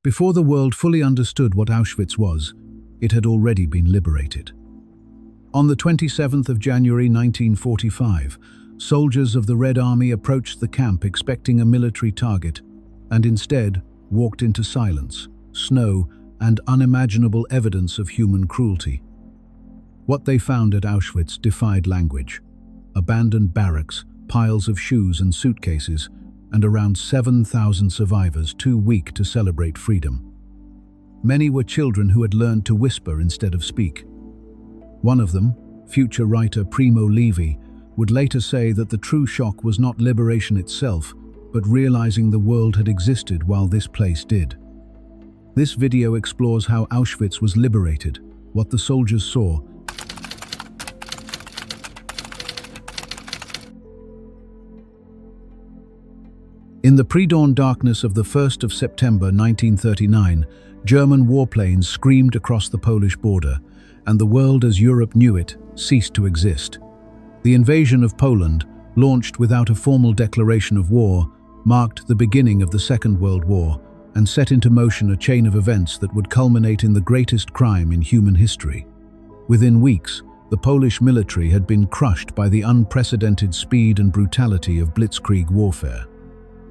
Before the world fully understood what Auschwitz was, it had already been liberated. On the 27th of January 1945, soldiers of the Red Army approached the camp expecting a military target, and instead walked into silence, snow, and unimaginable evidence of human cruelty. What they found at Auschwitz defied language. Abandoned barracks, piles of shoes and suitcases, and around 7,000 survivors too weak to celebrate freedom. Many were children who had learned to whisper instead of speak. One of them, future writer Primo Levi, would later say that the true shock was not liberation itself, but realizing the world had existed while this place did. This video explores how Auschwitz was liberated, what the soldiers saw, in the pre-dawn darkness of the 1st of September 1939, German warplanes screamed across the Polish border, and the world as Europe knew it ceased to exist. The invasion of Poland, launched without a formal declaration of war, marked the beginning of the Second World War and set into motion a chain of events that would culminate in the greatest crime in human history. Within weeks, the Polish military had been crushed by the unprecedented speed and brutality of Blitzkrieg warfare.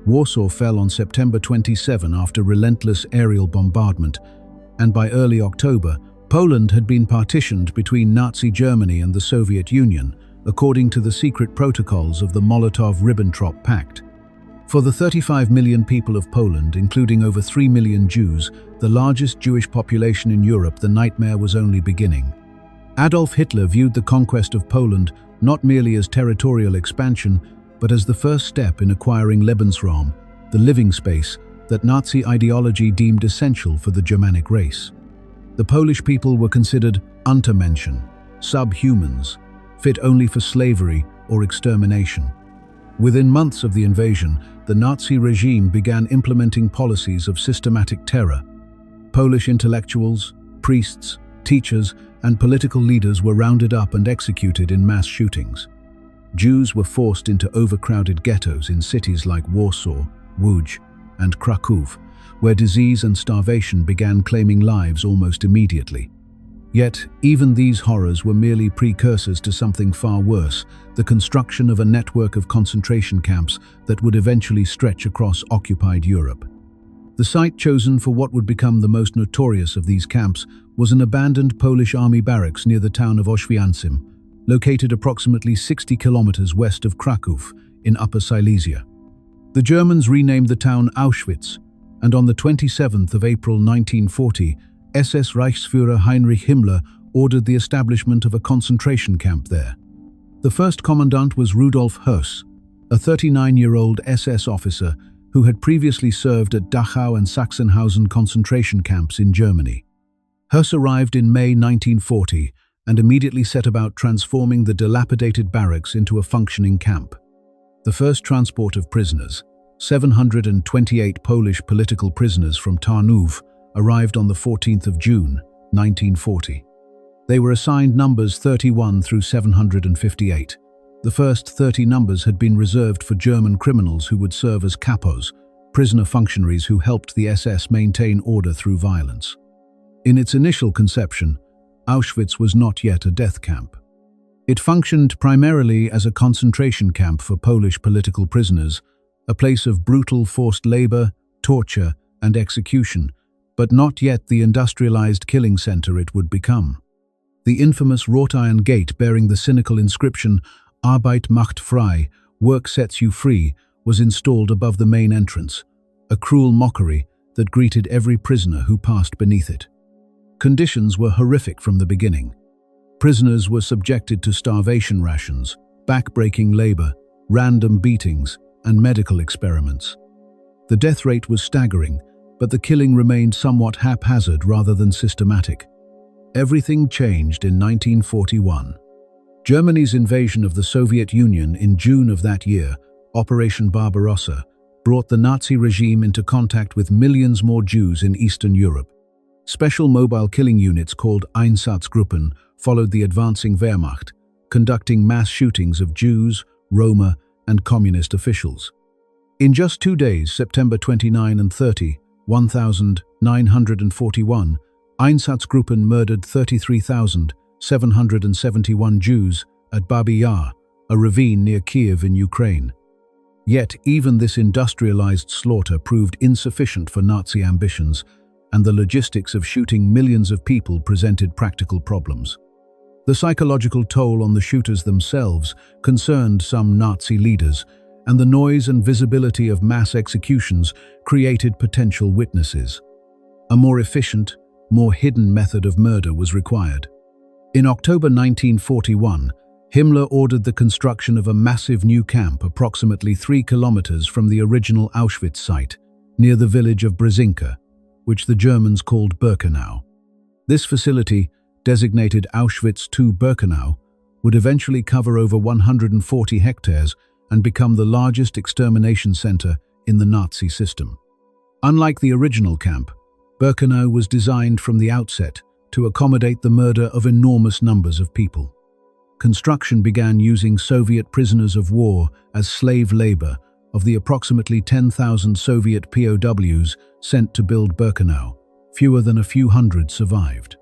Warsaw fell on September 27 after relentless aerial bombardment, and by early October, Poland had been partitioned between Nazi Germany and the Soviet Union, according to the secret protocols of the Molotov-Ribbentrop Pact. For the 35 million people of Poland, including over 3 million Jews, the largest Jewish population in Europe, the nightmare was only beginning. Adolf Hitler viewed the conquest of Poland not merely as territorial expansion, but as the first step in acquiring Lebensraum, the living space that Nazi ideology deemed essential for the Germanic race. The Polish people were considered Untermenschen, subhumans, fit only for slavery or extermination. Within months of the invasion, the Nazi regime began implementing policies of systematic terror. Polish intellectuals, priests, teachers, and political leaders were rounded up and executed in mass shootings. Jews were forced into overcrowded ghettos in cities like Warsaw, Łódź, and Kraków, where disease and starvation began claiming lives almost immediately. Yet, even these horrors were merely precursors to something far worse, the construction of a network of concentration camps that would eventually stretch across occupied Europe. The site chosen for what would become the most notorious of these camps was an abandoned Polish army barracks near the town of Auschwitz, located approximately 60 kilometers west of Kraków, in Upper Silesia. The Germans renamed the town Auschwitz, and on the 27th of April 1940, SS Reichsführer Heinrich Himmler ordered the establishment of a concentration camp there. The first commandant was Rudolf Höss, a 39-year-old SS officer who had previously served at Dachau and Sachsenhausen concentration camps in Germany. Höss arrived in May 1940 and immediately set about transforming the dilapidated barracks into a functioning camp. The first transport of prisoners, 728 Polish political prisoners from Tarnów, arrived on the 14th of June, 1940. They were assigned numbers 31 through 758. The first 30 numbers had been reserved for German criminals who would serve as capos, prisoner functionaries who helped the SS maintain order through violence. In its initial conception, Auschwitz was not yet a death camp. It functioned primarily as a concentration camp for Polish political prisoners, a place of brutal forced labor, torture, and execution, but not yet the industrialized killing center it would become. The infamous wrought iron gate bearing the cynical inscription Arbeit macht frei, work sets you free, was installed above the main entrance, a cruel mockery that greeted every prisoner who passed beneath it. Conditions were horrific from the beginning. Prisoners were subjected to starvation rations, back-breaking labor, random beatings, and medical experiments. The death rate was staggering, but the killing remained somewhat haphazard rather than systematic. Everything changed in 1941. Germany's invasion of the Soviet Union in June of that year, Operation Barbarossa, brought the Nazi regime into contact with millions more Jews in Eastern Europe. Special mobile killing units called Einsatzgruppen followed the advancing Wehrmacht, conducting mass shootings of Jews, Roma, and communist officials. In just 2 days, September 29 and 30, 1941, Einsatzgruppen murdered 33,771 Jews at Babi Yar, a ravine near Kiev in Ukraine. Yet even this industrialized slaughter proved insufficient for Nazi ambitions, and the logistics of shooting millions of people presented practical problems. The psychological toll on the shooters themselves concerned some Nazi leaders, and the noise and visibility of mass executions created potential witnesses. A more efficient, more hidden method of murder was required. In October 1941, Himmler ordered the construction of a massive new camp approximately 3 kilometers from the original Auschwitz site, near the village of Brzezinka, which the Germans called Birkenau. This facility, designated Auschwitz II-Birkenau, would eventually cover over 140 hectares and become the largest extermination center in the Nazi system. Unlike the original camp, Birkenau was designed from the outset to accommodate the murder of enormous numbers of people. Construction began using Soviet prisoners of war as slave labor of the approximately 10,000 Soviet POWs sent to build Birkenau. Fewer than a few hundred survived.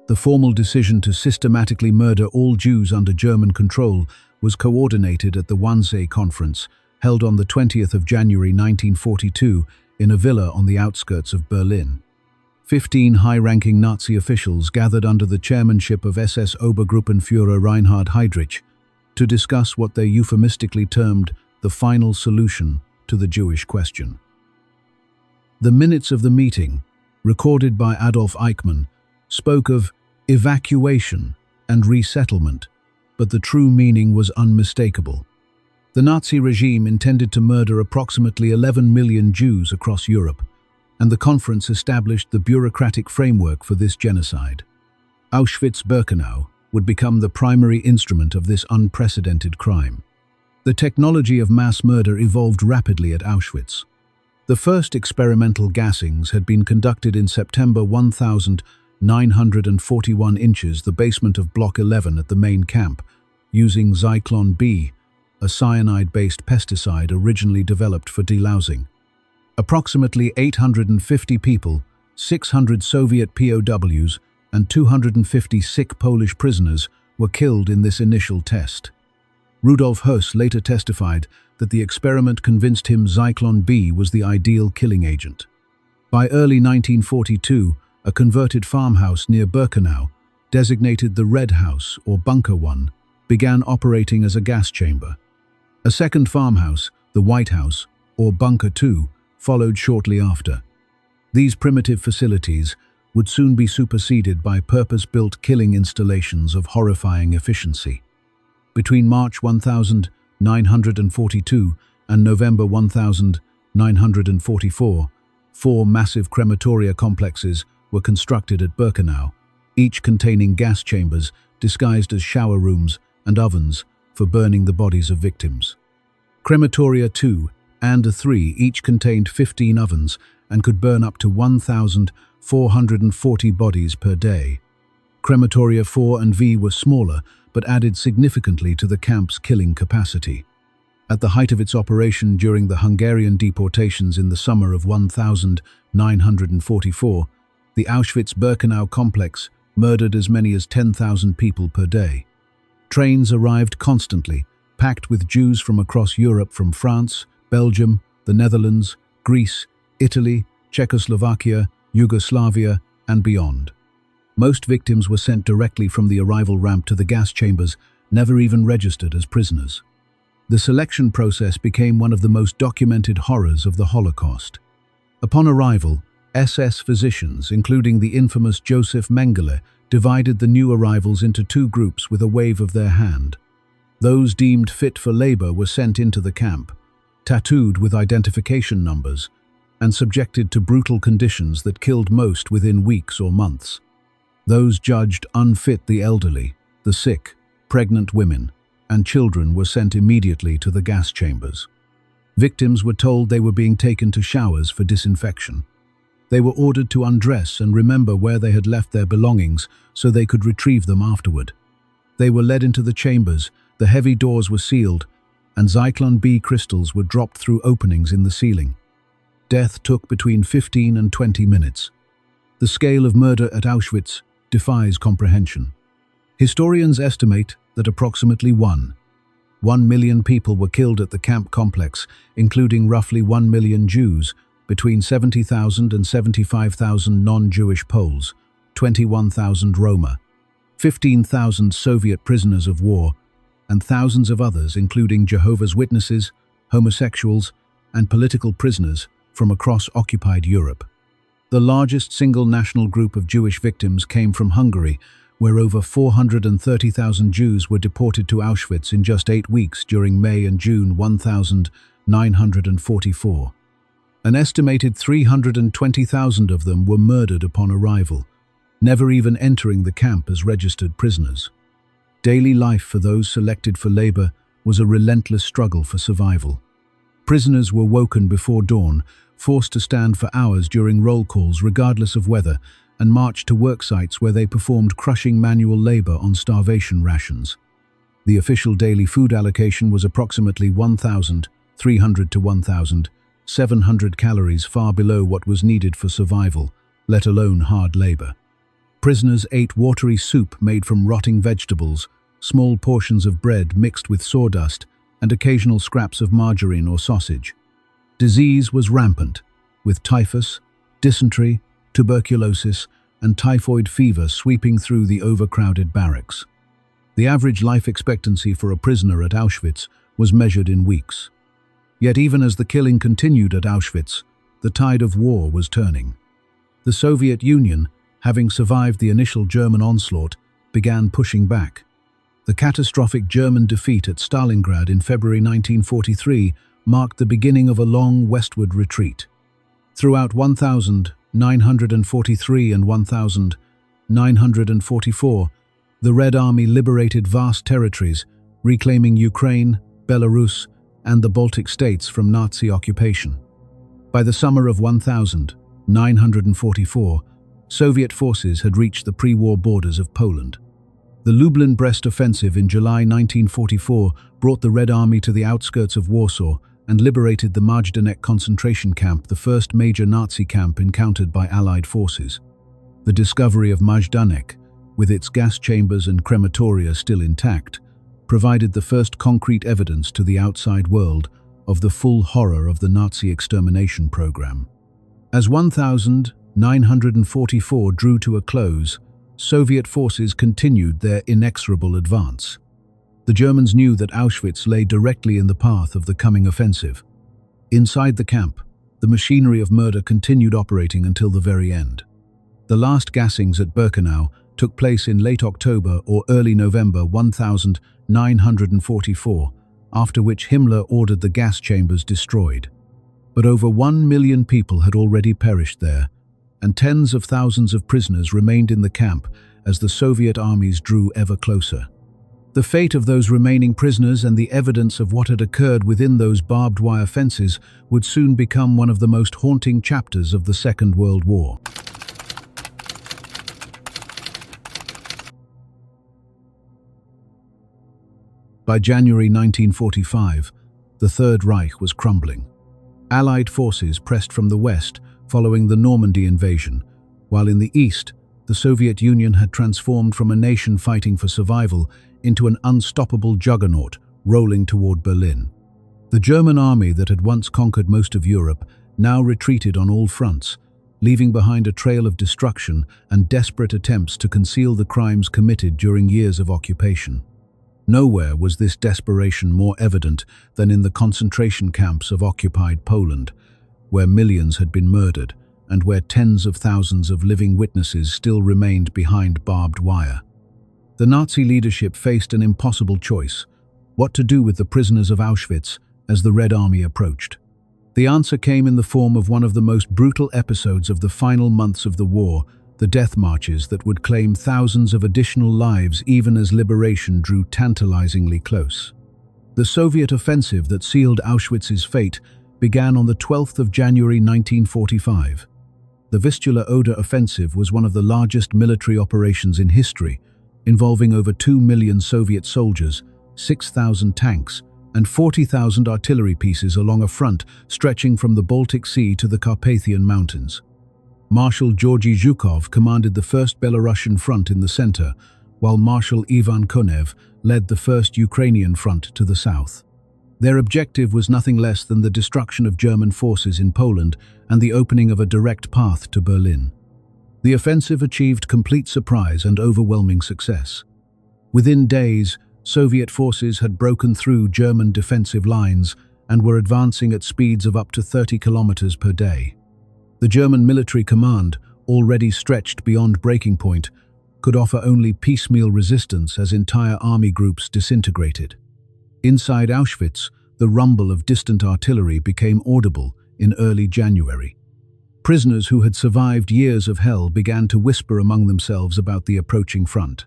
The formal decision to systematically murder all Jews under German control was coordinated at the Wannsee Conference, held on the 20th of January 1942 in a villa on the outskirts of Berlin. 15 high-ranking Nazi officials gathered under the chairmanship of SS Obergruppenführer Reinhard Heydrich to discuss what they euphemistically termed the final solution to the Jewish question. The minutes of the meeting, recorded by Adolf Eichmann, spoke of evacuation and resettlement, but the true meaning was unmistakable. The Nazi regime intended to murder approximately 11 million Jews across Europe, and the conference established the bureaucratic framework for this genocide. Auschwitz-Birkenau would become the primary instrument of this unprecedented crime. The technology of mass murder evolved rapidly at Auschwitz. The first experimental gassings had been conducted in September 1941 inches, the basement of Block 11 at the main camp, using Zyklon B, a cyanide-based pesticide originally developed for delousing. Approximately 850 people, 600 Soviet POWs, and 250 sick Polish prisoners were killed in this initial test. Rudolf Höss later testified that the experiment convinced him Zyklon B was the ideal killing agent. By early 1942, a converted farmhouse near Birkenau, designated the Red House or Bunker 1, began operating as a gas chamber. A second farmhouse, the White House or Bunker 2, followed shortly after. These primitive facilities would soon be superseded by purpose-built killing installations of horrifying efficiency. Between March 1942 and November 1944, 4 massive crematoria complexes were constructed at Birkenau, each containing gas chambers disguised as shower rooms and ovens for burning the bodies of victims. Crematoria 2 and 3 each contained 15 ovens and could burn up to 1,440 bodies per day. Crematoria 4 and V were smaller, but added significantly to the camp's killing capacity. At the height of its operation during the Hungarian deportations in the summer of 1944, the Auschwitz-Birkenau complex murdered as many as 10,000 people per day. Trains arrived constantly, packed with Jews from across Europe, from France, Belgium, the Netherlands, Greece, Italy, Czechoslovakia, Yugoslavia, and beyond. Most victims were sent directly from the arrival ramp to the gas chambers, never even registered as prisoners. The selection process became one of the most documented horrors of the Holocaust. Upon arrival, SS physicians, including the infamous Joseph Mengele, divided the new arrivals into 2 groups with a wave of their hand. Those deemed fit for labor were sent into the camp, tattooed with identification numbers, and subjected to brutal conditions that killed most within weeks or months. Those judged unfit, the elderly, the sick, pregnant women, and children were sent immediately to the gas chambers. Victims were told they were being taken to showers for disinfection. They were ordered to undress and remember where they had left their belongings so they could retrieve them afterward. They were led into the chambers, the heavy doors were sealed, and Zyklon B crystals were dropped through openings in the ceiling. death took between 15 and 20 minutes. The scale of murder at Auschwitz defies comprehension. Historians estimate that approximately 1 million people were killed at the camp complex, including roughly 1 million Jews, between 70,000 and 75,000 non-Jewish Poles, 21,000 Roma, 15,000 Soviet prisoners of war, and thousands of others, including Jehovah's Witnesses, homosexuals, and political prisoners from across occupied Europe. The largest single national group of Jewish victims came from Hungary, where over 430,000 Jews were deported to Auschwitz in just 8 weeks during May and June 1944. An estimated 320,000 of them were murdered upon arrival, never even entering the camp as registered prisoners. Daily life for those selected for labor was a relentless struggle for survival. Prisoners were woken before dawn, forced to stand for hours during roll calls regardless of weather, and marched to work sites where they performed crushing manual labor on starvation rations. The official daily food allocation was approximately 1,300 to 1,700 calories, far below what was needed for survival, let alone hard labor. Prisoners ate watery soup made from rotting vegetables, small portions of bread mixed with sawdust, and occasional scraps of margarine or sausage. Disease was rampant, with typhus, dysentery, tuberculosis, and typhoid fever sweeping through the overcrowded barracks. The average life expectancy for a prisoner at Auschwitz was measured in weeks. Yet even as the killing continued at Auschwitz, the tide of war was turning. The Soviet Union, having survived the initial German onslaught, began pushing back. The catastrophic German defeat at Stalingrad in February 1943 marked the beginning of a long westward retreat. Throughout 1943 and 1944, the Red Army liberated vast territories, reclaiming Ukraine, Belarus, and the Baltic states from Nazi occupation. By the summer of 1944, Soviet forces had reached the pre-war borders of Poland. The Lublin-Brest offensive in July 1944 brought the Red Army to the outskirts of Warsaw and liberated the Majdanek concentration camp, the first major Nazi camp encountered by Allied forces. The discovery of Majdanek, with its gas chambers and crematoria still intact, provided the first concrete evidence to the outside world of the full horror of the Nazi extermination program. As 1944 drew to a close, Soviet forces continued their inexorable advance. The Germans knew that Auschwitz lay directly in the path of the coming offensive. Inside the camp, the machinery of murder continued operating until the very end. The last gassings at Birkenau took place in late October or early November 1944, after which Himmler ordered the gas chambers destroyed. But over 1 million people had already perished there, and tens of thousands of prisoners remained in the camp as the Soviet armies drew ever closer. The fate of those remaining prisoners and the evidence of what had occurred within those barbed wire fences would soon become one of the most haunting chapters of the Second World War. By January 1945, the Third Reich was crumbling. Allied forces pressed from the west following the Normandy invasion, while in the east, the Soviet Union had transformed from a nation fighting for survival into an unstoppable juggernaut rolling toward Berlin. The German army that had once conquered most of Europe now retreated on all fronts, leaving behind a trail of destruction and desperate attempts to conceal the crimes committed during years of occupation. Nowhere was this desperation more evident than in the concentration camps of occupied Poland, where millions had been murdered and where tens of thousands of living witnesses still remained behind barbed wire. The Nazi leadership faced an impossible choice: what to do with the prisoners of Auschwitz as the Red Army approached. The answer came in the form of one of the most brutal episodes of the final months of the war, the death marches that would claim thousands of additional lives even as liberation drew tantalizingly close. The Soviet offensive that sealed Auschwitz's fate began on the 12th of January 1945. The Vistula Oder offensive was one of the largest military operations in history, involving over 2 million Soviet soldiers, 6,000 tanks, and 40,000 artillery pieces along a front stretching from the Baltic Sea to the Carpathian Mountains. Marshal Georgy Zhukov commanded the 1st Belarusian Front in the center, while Marshal Ivan Konev led the 1st Ukrainian Front to the south. Their objective was nothing less than the destruction of German forces in Poland and the opening of a direct path to Berlin. The offensive achieved complete surprise and overwhelming success. Within days, Soviet forces had broken through German defensive lines and were advancing at speeds of up to 30 kilometers per day. The German military command, already stretched beyond breaking point, could offer only piecemeal resistance as entire army groups disintegrated. Inside Auschwitz, the rumble of distant artillery became audible in early January. Prisoners who had survived years of hell began to whisper among themselves about the approaching front.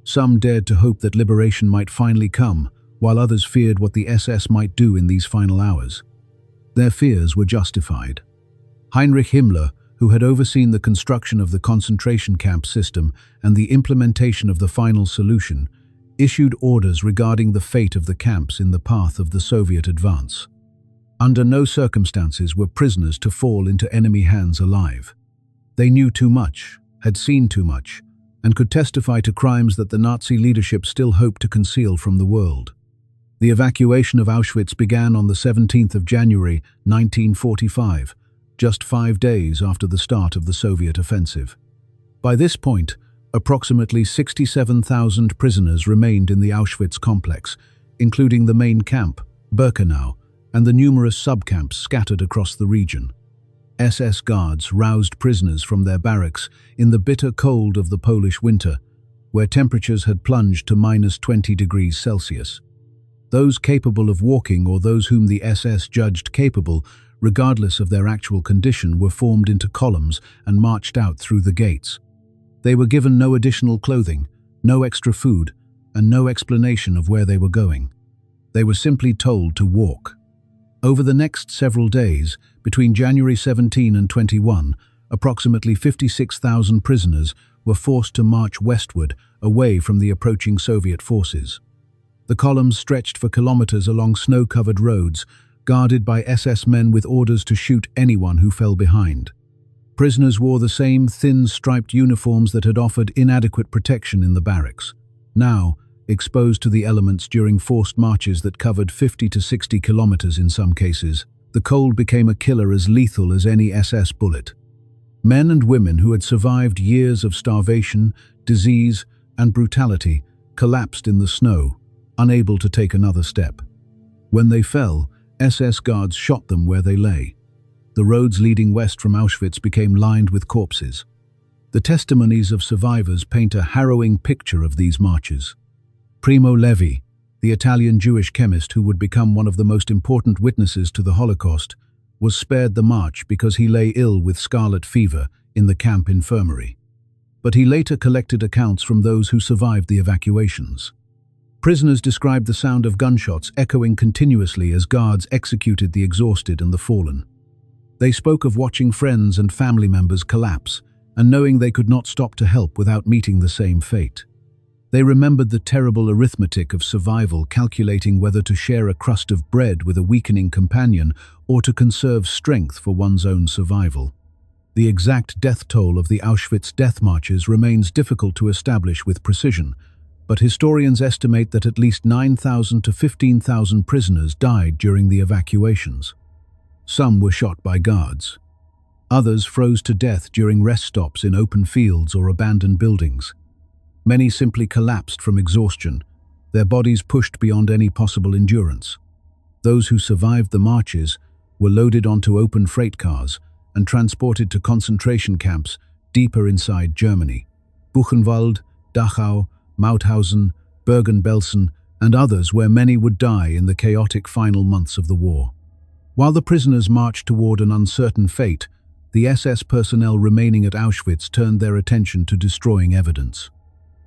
Some dared to hope that liberation might finally come, while others feared what the SS might do in these final hours. Their fears were justified. Heinrich Himmler, who had overseen the construction of the concentration camp system and the implementation of the final solution, issued orders regarding the fate of the camps in the path of the Soviet advance. Under no circumstances were prisoners to fall into enemy hands alive. They knew too much, had seen too much, and could testify to crimes that the Nazi leadership still hoped to conceal from the world. The evacuation of Auschwitz began on the 17th of January, 1945, just 5 days after the start of the Soviet offensive. By this point, approximately 67,000 prisoners remained in the Auschwitz complex, including the main camp, Birkenau, and the numerous subcamps scattered across the region. SS guards roused prisoners from their barracks in the bitter cold of the Polish winter, where temperatures had plunged to -20 degrees Celsius. Those capable of walking or those whom the SS judged capable, regardless of their actual condition, were formed into columns and marched out through the gates. They were given no additional clothing, no extra food, and no explanation of where they were going. They were simply told to walk. Over the next several days, between January 17 and 21, approximately 56,000 prisoners were forced to march westward, away from the approaching Soviet forces. The columns stretched for kilometers along snow-covered roads, guarded by SS men with orders to shoot anyone who fell behind. Prisoners wore the same thin, striped uniforms that had offered inadequate protection in the barracks. Now, exposed to the elements during forced marches that covered 50 to 60 kilometers in some cases, the cold became a killer as lethal as any SS bullet. Men and women who had survived years of starvation, disease, and brutality collapsed in the snow, unable to take another step. When they fell, SS guards shot them where they lay. The roads leading west from Auschwitz became lined with corpses. The testimonies of survivors paint a harrowing picture of these marches. Primo Levi, the Italian Jewish chemist who would become one of the most important witnesses to the Holocaust, was spared the march because he lay ill with scarlet fever in the camp infirmary. But he later collected accounts from those who survived the evacuations. Prisoners described the sound of gunshots echoing continuously as guards executed the exhausted and the fallen. They spoke of watching friends and family members collapse and knowing they could not stop to help without meeting the same fate. They remembered the terrible arithmetic of survival, calculating whether to share a crust of bread with a weakening companion or to conserve strength for one's own survival. The exact death toll of the Auschwitz death marches remains difficult to establish with precision, but historians estimate that at least 9,000 to 15,000 prisoners died during the evacuations. Some were shot by guards. Others froze to death during rest stops in open fields or abandoned buildings. Many simply collapsed from exhaustion, their bodies pushed beyond any possible endurance. Those who survived the marches were loaded onto open freight cars and transported to concentration camps deeper inside Germany. Buchenwald, Dachau, Mauthausen, Bergen-Belsen, and others where many would die in the chaotic final months of the war. While the prisoners marched toward an uncertain fate, the SS personnel remaining at Auschwitz turned their attention to destroying evidence.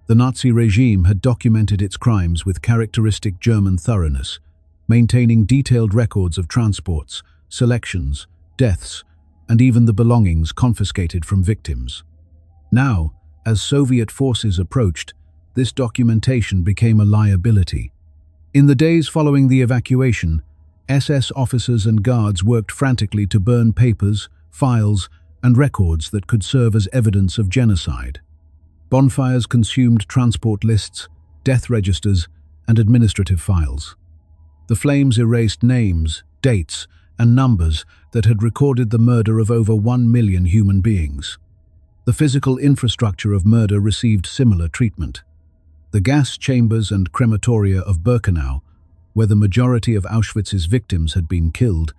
The Nazi regime had documented its crimes with characteristic German thoroughness, maintaining detailed records of transports, selections, deaths, and even the belongings confiscated from victims. Now, as Soviet forces approached, this documentation became a liability. In the days following the evacuation, SS officers and guards worked frantically to burn papers, files, and records that could serve as evidence of genocide. Bonfires consumed transport lists, death registers, and administrative files. The flames erased names, dates, and numbers that had recorded the murder of over 1 million human beings. The physical infrastructure of murder received similar treatment. The gas chambers and crematoria of Birkenau, where the majority of Auschwitz's victims had been killed,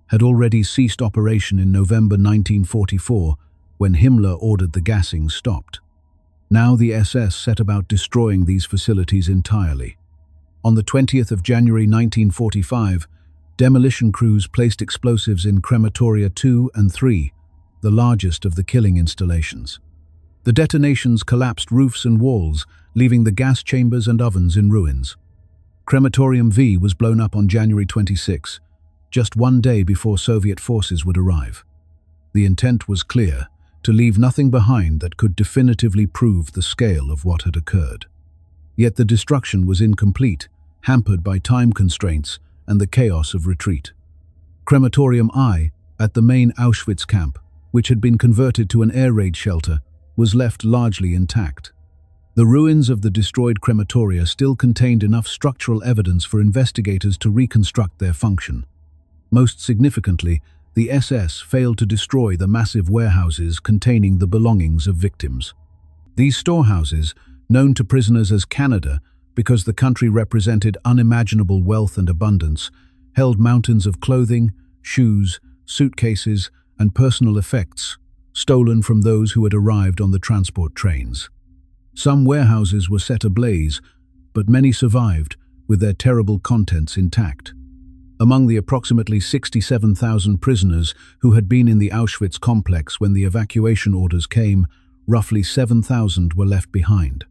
had already ceased operation in November 1944 when Himmler ordered the gassing stopped. Now the SS set about destroying these facilities entirely. On the 20th of January 1945, demolition crews placed explosives in crematoria 2 and 3, the largest of the killing installations. The detonations collapsed roofs and walls, leaving the gas chambers and ovens in ruins. Crematorium V was blown up on January 26, just one day before Soviet forces would arrive. The intent was clear, to leave nothing behind that could definitively prove the scale of what had occurred. Yet the destruction was incomplete, hampered by time constraints and the chaos of retreat. Crematorium I, at the main Auschwitz camp, which had been converted to an air raid shelter, was left largely intact. The ruins of the destroyed crematoria still contained enough structural evidence for investigators to reconstruct their function. Most significantly, the SS failed to destroy the massive warehouses containing the belongings of victims. These storehouses, known to prisoners as Canada because the country represented unimaginable wealth and abundance, held mountains of clothing, shoes, suitcases, and personal effects, stolen from those who had arrived on the transport trains. Some warehouses were set ablaze, but many survived, with their terrible contents intact. Among the approximately 67,000 prisoners who had been in the Auschwitz complex when the evacuation orders came, roughly 7,000 were left behind.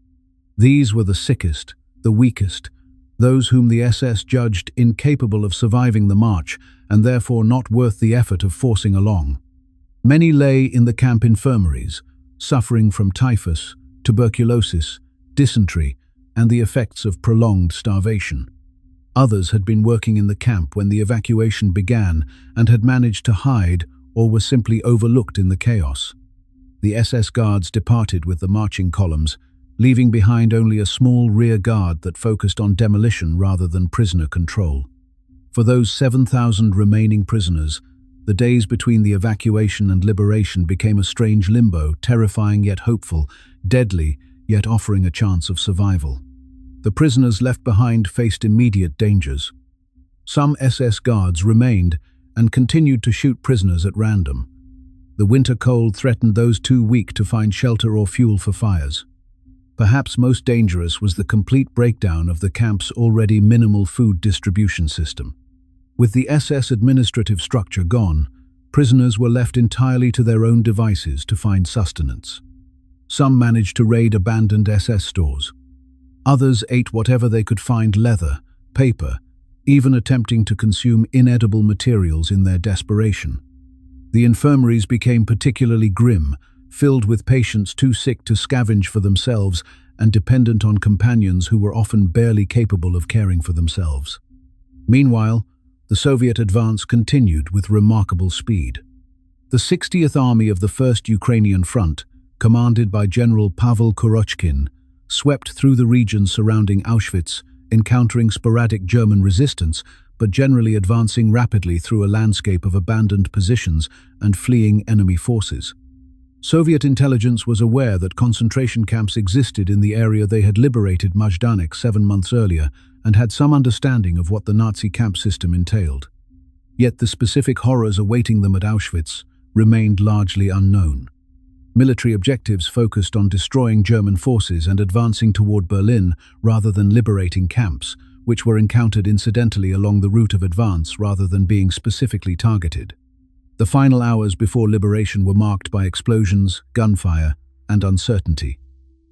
These were the sickest, the weakest, those whom the SS judged incapable of surviving the march and therefore not worth the effort of forcing along. Many lay in the camp infirmaries, suffering from typhus, tuberculosis, dysentery, and the effects of prolonged starvation. Others had been working in the camp when the evacuation began and had managed to hide or were simply overlooked in the chaos. The SS guards departed with the marching columns, leaving behind only a small rear guard that focused on demolition rather than prisoner control. For those 7,000 remaining prisoners, the days between the evacuation and liberation became a strange limbo, terrifying yet hopeful, deadly yet offering a chance of survival. The prisoners left behind faced immediate dangers. Some SS guards remained and continued to shoot prisoners at random. The winter cold threatened those too weak to find shelter or fuel for fires. Perhaps most dangerous was the complete breakdown of the camp's already minimal food distribution system. With the SS administrative structure gone, prisoners were left entirely to their own devices to find sustenance. Some managed to raid abandoned SS stores. Others ate whatever they could find: leather, paper, even attempting to consume inedible materials in their desperation. The infirmaries became particularly grim, filled with patients too sick to scavenge for themselves and dependent on companions who were often barely capable of caring for themselves. Meanwhile, the Soviet advance continued with remarkable speed. The 60th Army of the First Ukrainian Front, commanded by General Pavel Kurochkin, swept through the region surrounding Auschwitz, encountering sporadic German resistance, but generally advancing rapidly through a landscape of abandoned positions and fleeing enemy forces. Soviet intelligence was aware that concentration camps existed in the area they had liberated Majdanek 7 months earlier and had some understanding of what the Nazi camp system entailed. Yet the specific horrors awaiting them at Auschwitz remained largely unknown. Military objectives focused on destroying German forces and advancing toward Berlin rather than liberating camps, which were encountered incidentally along the route of advance rather than being specifically targeted. The final hours before liberation were marked by explosions, gunfire, and uncertainty.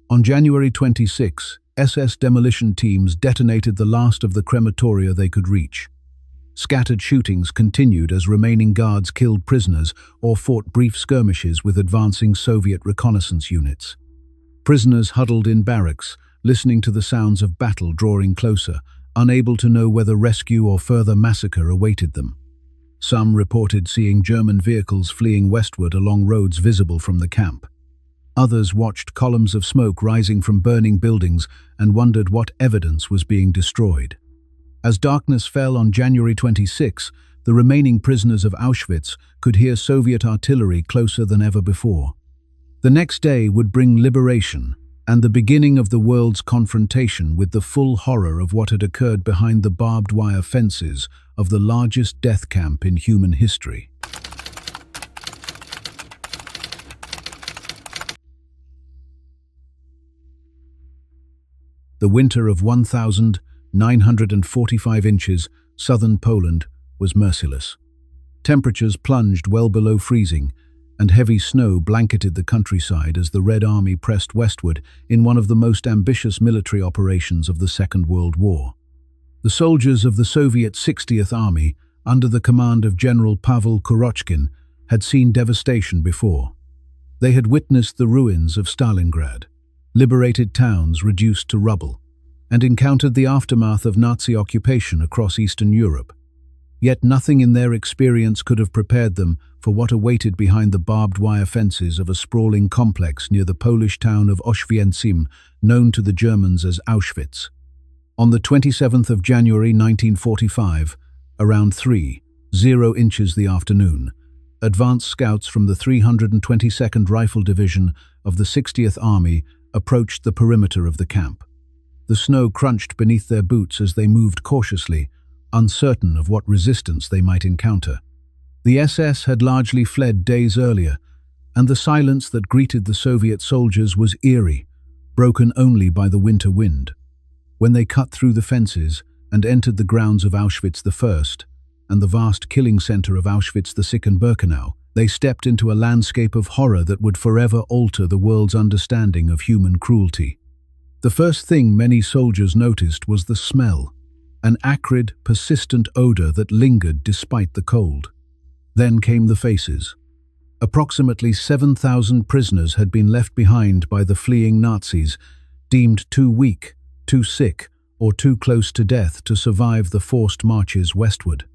On January 26, SS demolition teams detonated the last of the crematoria they could reach. Scattered shootings continued as remaining guards killed prisoners or fought brief skirmishes with advancing Soviet reconnaissance units. Prisoners huddled in barracks, listening to the sounds of battle drawing closer, unable to know whether rescue or further massacre awaited them. Some reported seeing German vehicles fleeing westward along roads visible from the camp. Others watched columns of smoke rising from burning buildings and wondered what evidence was being destroyed. As darkness fell on January 26, the remaining prisoners of Auschwitz could hear Soviet artillery closer than ever before. The next day would bring liberation and the beginning of the world's confrontation with the full horror of what had occurred behind the barbed wire fences of the largest death camp in human history. The winter of 1,945 inches, southern Poland, was merciless. Temperatures plunged well below freezing, and heavy snow blanketed the countryside as the Red Army pressed westward in one of the most ambitious military operations of the Second World War. The soldiers of the Soviet 60th Army, under the command of General Pavel Kurochkin, had seen devastation before. They had witnessed the ruins of Stalingrad, liberated towns reduced to rubble, and encountered the aftermath of Nazi occupation across Eastern Europe. Yet nothing in their experience could have prepared them for what awaited behind the barbed wire fences of a sprawling complex near the Polish town of Auschwitz, known to the Germans as Auschwitz. On the 27th of January 1945, around 3:00 inches the afternoon, advance scouts from the 322nd Rifle Division of the 60th Army approached the perimeter of the camp. The snow crunched beneath their boots as they moved cautiously, uncertain of what resistance they might encounter. The SS had largely fled days earlier, and the silence that greeted the Soviet soldiers was eerie, broken only by the winter wind. When they cut through the fences and entered the grounds of Auschwitz I and the vast killing center of Auschwitz II, they stepped into a landscape of horror that would forever alter the world's understanding of human cruelty. The first thing many soldiers noticed was the smell, an acrid, persistent odor that lingered despite the cold. Then came the faces. Approximately 7,000 prisoners had been left behind by the fleeing Nazis, deemed too weak, too sick, or too close to death to survive the forced marches westward.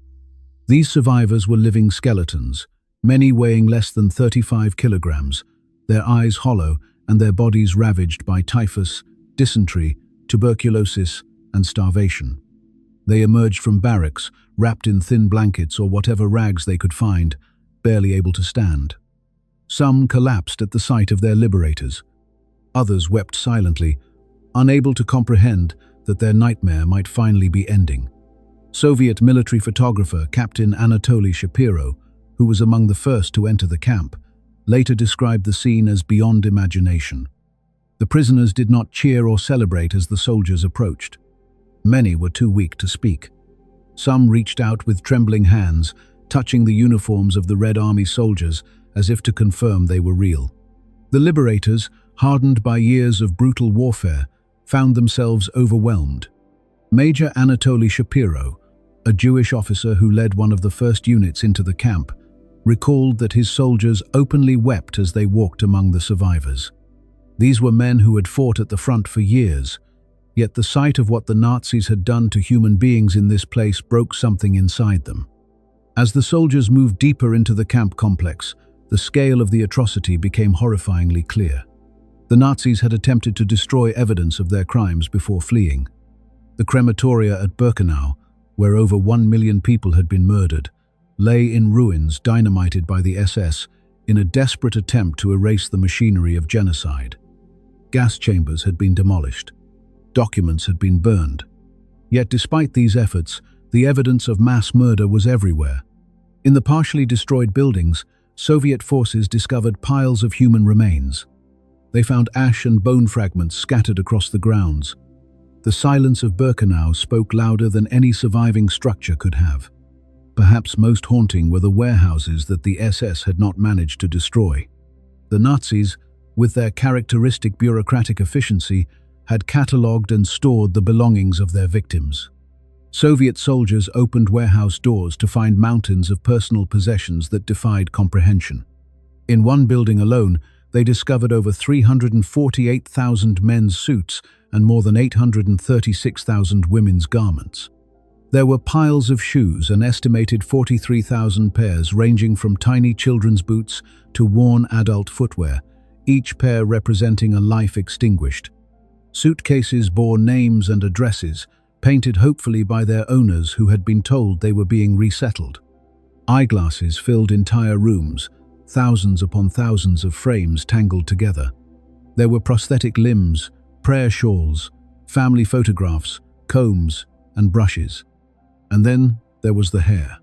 These survivors were living skeletons, many weighing less than 35 kilograms, their eyes hollow and their bodies ravaged by typhus, dysentery, tuberculosis, and starvation. They emerged from barracks, wrapped in thin blankets or whatever rags they could find, barely able to stand. Some collapsed at the sight of their liberators. Others wept silently, unable to comprehend that their nightmare might finally be ending. Soviet military photographer Captain Anatoly Shapiro, who was among the first to enter the camp, later described the scene as beyond imagination. The prisoners did not cheer or celebrate as the soldiers approached. Many were too weak to speak. Some reached out with trembling hands, touching the uniforms of the Red Army soldiers as if to confirm they were real. The liberators, hardened by years of brutal warfare, found themselves overwhelmed. Major Anatoly Shapiro, a Jewish officer who led one of the first units into the camp, recalled that his soldiers openly wept as they walked among the survivors. These were men who had fought at the front for years, yet the sight of what the Nazis had done to human beings in this place broke something inside them. As the soldiers moved deeper into the camp complex, the scale of the atrocity became horrifyingly clear. The Nazis had attempted to destroy evidence of their crimes before fleeing. The crematoria at Birkenau, where over 1 million people had been murdered, lay in ruins dynamited by the SS in a desperate attempt to erase the machinery of genocide. Gas chambers had been demolished. Documents had been burned. Yet despite these efforts, the evidence of mass murder was everywhere. In the partially destroyed buildings, Soviet forces discovered piles of human remains. They found ash and bone fragments scattered across the grounds. The silence of Birkenau spoke louder than any surviving structure could have. Perhaps most haunting were the warehouses that the SS had not managed to destroy. The Nazis, with their characteristic bureaucratic efficiency, had catalogued and stored the belongings of their victims. Soviet soldiers opened warehouse doors to find mountains of personal possessions that defied comprehension. In one building alone, they discovered over 348,000 men's suits and more than 836,000 women's garments. There were piles of shoes, an estimated 43,000 pairs ranging from tiny children's boots to worn adult footwear, each pair representing a life extinguished. Suitcases bore names and addresses, painted hopefully by their owners who had been told they were being resettled. Eyeglasses filled entire rooms, thousands upon thousands of frames tangled together. There were prosthetic limbs, prayer shawls, family photographs, combs, and brushes. And then there was the hair.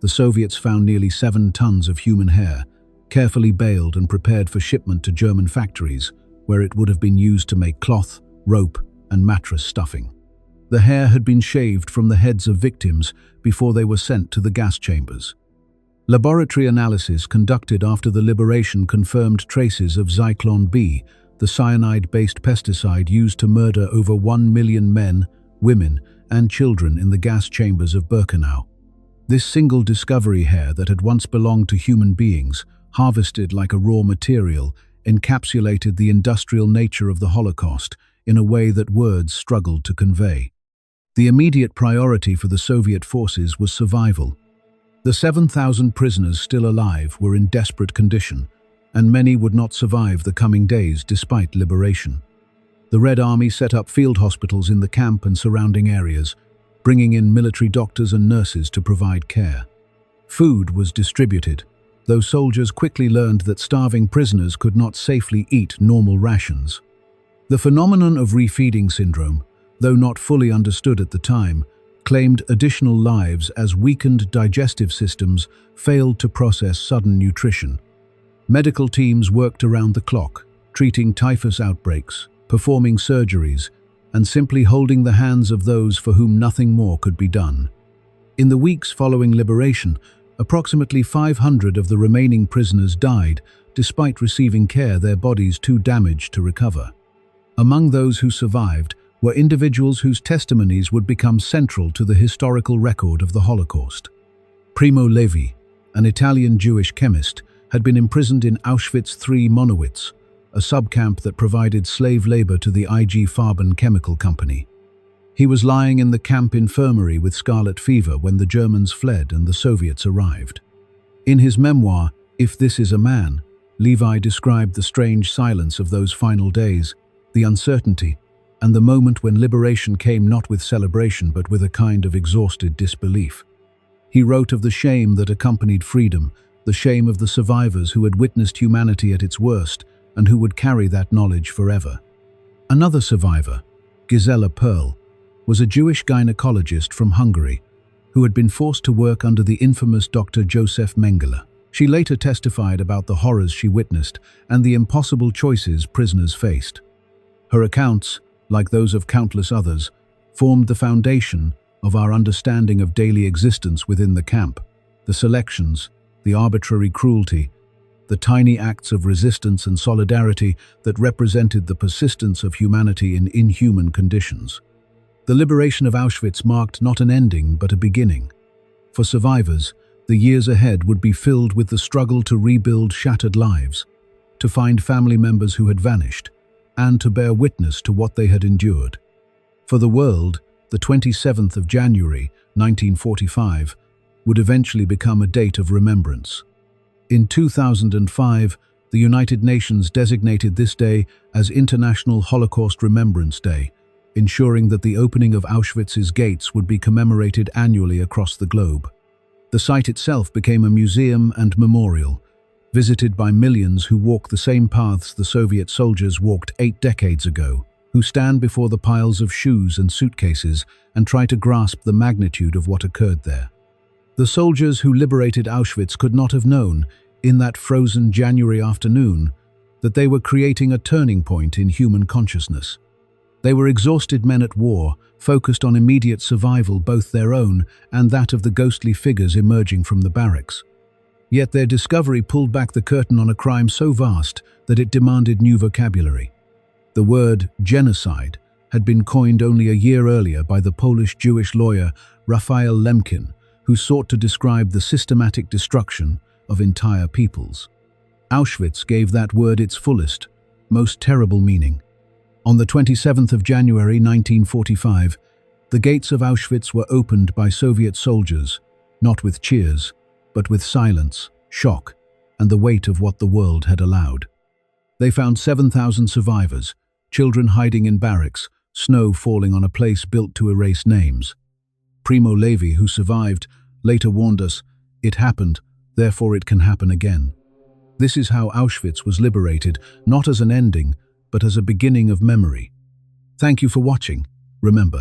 The Soviets found nearly 7 tons of human hair, carefully baled and prepared for shipment to German factories, where it would have been used to make cloth, rope, and mattress stuffing. The hair had been shaved from the heads of victims before they were sent to the gas chambers. Laboratory analysis conducted after the liberation confirmed traces of Zyklon B, the cyanide-based pesticide used to murder over 1 million men, women, and children in the gas chambers of Birkenau. This single discovery hair that had once belonged to human beings, harvested like a raw material, encapsulated the industrial nature of the Holocaust in a way that words struggled to convey. The immediate priority for the Soviet forces was survival. The 7,000 prisoners still alive were in desperate condition, and many would not survive the coming days despite liberation. The Red Army set up field hospitals in the camp and surrounding areas, bringing in military doctors and nurses to provide care. Food was distributed, though soldiers quickly learned that starving prisoners could not safely eat normal rations. The phenomenon of refeeding syndrome, though not fully understood at the time, claimed additional lives as weakened digestive systems failed to process sudden nutrition. Medical teams worked around the clock, treating typhus outbreaks, performing surgeries, and simply holding the hands of those for whom nothing more could be done. In the weeks following liberation, approximately 500 of the remaining prisoners died, despite receiving care, their bodies too damaged to recover. Among those who survived were individuals whose testimonies would become central to the historical record of the Holocaust. Primo Levi, an Italian Jewish chemist, had been imprisoned in Auschwitz III Monowitz, a subcamp that provided slave labor to the IG Farben chemical company. He was lying in the camp infirmary with scarlet fever when the Germans fled and the Soviets arrived. In his memoir, If This Is a Man, Levi described the strange silence of those final days, the uncertainty, and the moment when liberation came not with celebration but with a kind of exhausted disbelief. He wrote of the shame that accompanied freedom, the shame of the survivors who had witnessed humanity at its worst and who would carry that knowledge forever. Another survivor, Gisela Perl, was a Jewish gynecologist from Hungary who had been forced to work under the infamous Dr. Joseph Mengele. She later testified about the horrors she witnessed and the impossible choices prisoners faced. Her accounts, like those of countless others, formed the foundation of our understanding of daily existence within the camp, the selections, the arbitrary cruelty, the tiny acts of resistance and solidarity that represented the persistence of humanity in inhuman conditions. The liberation of Auschwitz marked not an ending but a beginning. For survivors, the years ahead would be filled with the struggle to rebuild shattered lives, to find family members who had vanished, and to bear witness to what they had endured. For the world, the 27th of January, 1945, would eventually become a date of remembrance. In 2005, the United Nations designated this day as International Holocaust Remembrance Day, ensuring that the opening of Auschwitz's gates would be commemorated annually across the globe. The site itself became a museum and memorial, visited by millions who walk the same paths the Soviet soldiers walked 8 decades ago, who stand before the piles of shoes and suitcases and try to grasp the magnitude of what occurred there. The soldiers who liberated Auschwitz could not have known, in that frozen January afternoon, that they were creating a turning point in human consciousness. They were exhausted men at war, focused on immediate survival, both their own and that of the ghostly figures emerging from the barracks. Yet their discovery pulled back the curtain on a crime so vast that it demanded new vocabulary. The word genocide had been coined only a year earlier by the Polish Jewish lawyer Raphael Lemkin, who sought to describe the systematic destruction of entire peoples. Auschwitz gave that word its fullest, most terrible meaning. On the 27th of January 1945, the gates of Auschwitz were opened by Soviet soldiers, not with cheers, but with silence, shock, and the weight of what the world had allowed. They found 7,000 survivors, children hiding in barracks, snow falling on a place built to erase names. Primo Levi, who survived, later warned us, "It happened, therefore it can happen again." This is how Auschwitz was liberated, not as an ending, but as a beginning of memory. Thank you for watching. Remember,